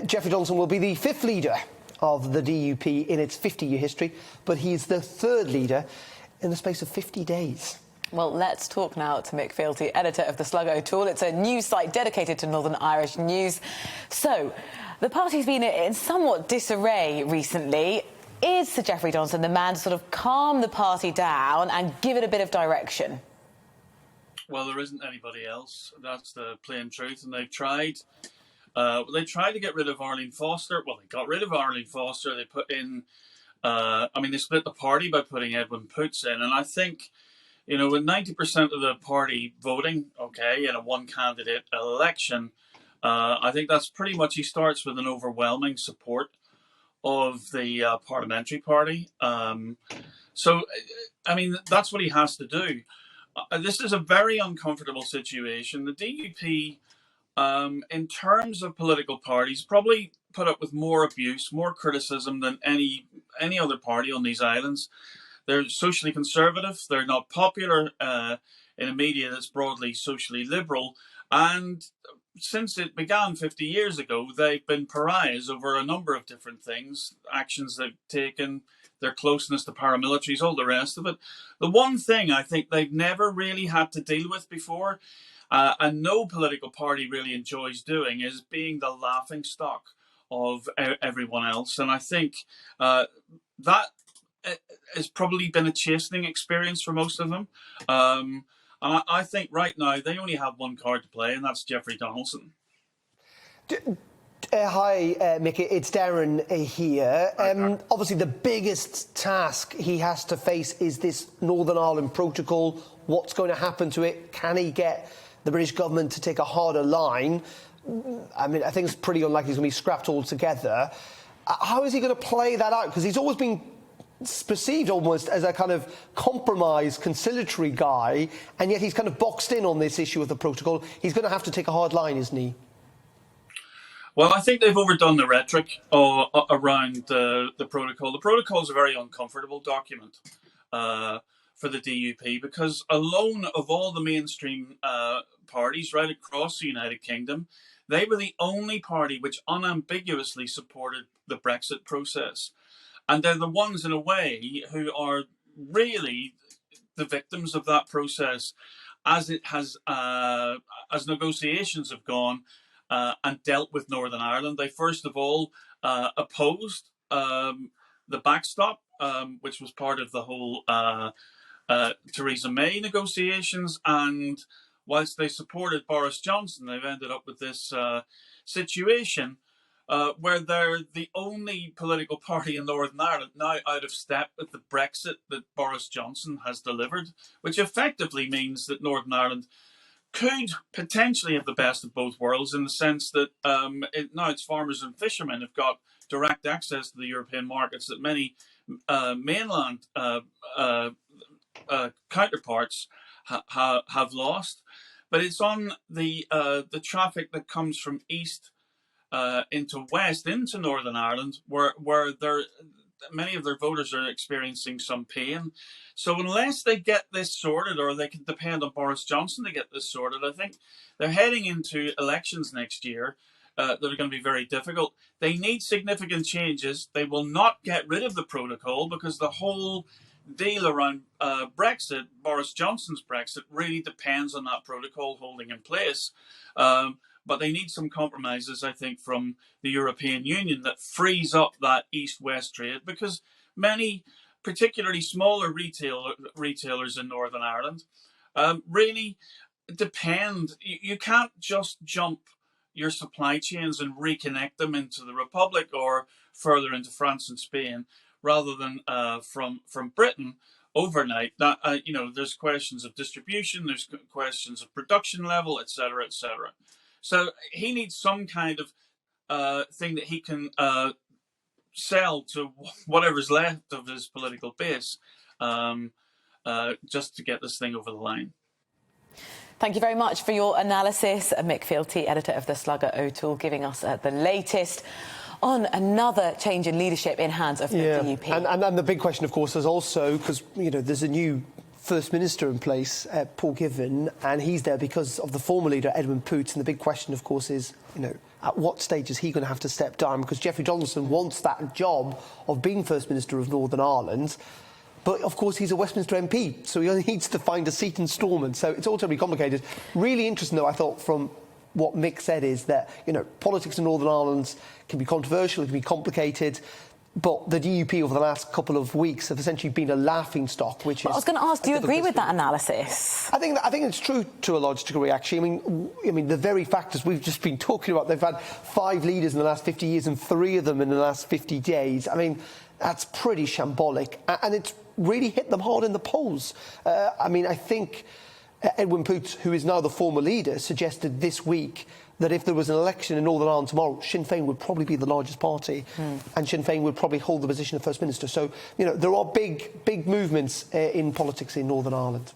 Jeffrey Donaldson will be the 5th leader of the DUP in its 50-year history, but he's the 3rd leader in the space of 50 days. Well, let's talk now to Mick Fealty, editor of the Slugger O'Toole. It's a news site dedicated to Northern Irish news. So, the party's been in somewhat disarray recently. Is Sir Jeffrey Donaldson the man to sort of calm the party down and give it a bit of direction? Well, there isn't anybody else. That's the plain truth. And they've tried. They tried to get rid of Arlene Foster. Well, they got rid of Arlene Foster. They put in... they split the party by putting Edwin Poots in. And I think, you know, with 90% of the party voting, okay, in a one-candidate election, I think that's pretty much... He starts with an overwhelming support of the parliamentary party. So, I mean, that's what he has to do. This is a very uncomfortable situation. The DUP, in terms of political parties, probably put up with more abuse, more criticism than any other party on these islands. They're socially conservative. They're not popular in a media that's broadly socially liberal. And since it began 50 years ago, they've been pariahs over a number of different things, actions they've taken, their closeness to paramilitaries, all the rest of it. The one thing I think they've never really had to deal with before, and no political party really enjoys doing, is being the laughingstock of everyone else. And I think that has probably been a chastening experience for most of them. And I think right now they only have one card to play, and that's Jeffrey Donaldson. Hi, Mick. It's Darren here. Obviously, the biggest task he has to face is this Northern Ireland protocol. What's going to happen to it? Can he get the British government to take a harder line? I mean, I think it's pretty unlikely he's going to be scrapped altogether. How is he going to play that out? Because he's always been perceived almost as a kind of compromise, conciliatory guy, and yet he's kind of boxed in on this issue of the protocol. He's going to have to take a hard line, isn't he? Well, I think they've overdone the rhetoric around the protocol. The protocol is a very uncomfortable document for the DUP because alone of all the mainstream parties right across the United Kingdom, they were the only party which unambiguously supported the Brexit process. And they're the ones, in a way, who are really the victims of that process as it has, as negotiations have gone and dealt with Northern Ireland. They first of all opposed the backstop, which was part of the whole Theresa May negotiations. And whilst they supported Boris Johnson, they've ended up with this situation where they're the only political party in Northern Ireland now out of step with the Brexit that Boris Johnson has delivered, which effectively means that Northern Ireland could potentially have the best of both worlds in the sense that now its farmers and fishermen have got direct access to the European markets that many mainland counterparts have lost. But it's on the traffic that comes from east into west, into Northern Ireland, where many of their voters are experiencing some pain. So unless they get this sorted, or they can depend on Boris Johnson to get this sorted, I think they're heading into elections next year that are going to be very difficult. They need significant changes. They will not get rid of the protocol because the whole deal around Brexit, Boris Johnson's Brexit, really depends on that protocol holding in place. But they need some compromises, I think, from the European Union that frees up that east-west trade, because many, particularly smaller retailers in Northern Ireland, really depend. You can't just jump your supply chains and reconnect them into the Republic or further into France and Spain, rather than from Britain overnight. That there's questions of distribution, there's questions of production level, etc., etc. So he needs some kind of thing that he can sell to whatever's left of his political base just to get this thing over the line. Thank you very much for your analysis. Mick Fealty, editor of the Slugger O'Toole, giving us the latest on another change in leadership in hands of the DUP. And the big question, of course, is also, because, there's a new First Minister in place, Paul Givan, and he's there because of the former leader, Edwin Poots. And the big question, of course, is, at what stage is he going to have to step down? Because Jeffrey Donaldson wants that job of being First Minister of Northern Ireland. But, of course, he's a Westminster MP, so he only needs to find a seat in Stormont. So it's all terribly complicated. Really interesting, though, I thought, from what Mick said, is that, you know, politics in Northern Ireland can be controversial, it can be complicated. But the DUP over the last couple of weeks have essentially been a laughing stock, which is... I was going to ask, do you agree with that analysis? I think it's true to a large degree, actually. I mean, the very factors we've just been talking about, they've had 5 leaders in the last 50 years and 3 of them in the last 50 days. I mean, that's pretty shambolic. And it's really hit them hard in the polls. I mean, I think Edwin Poots, who is now the former leader, suggested this week that if there was an election in Northern Ireland tomorrow, Sinn Féin would probably be the largest party, and Sinn Féin would probably hold the position of First Minister. So, you know, there are big movements in politics in Northern Ireland.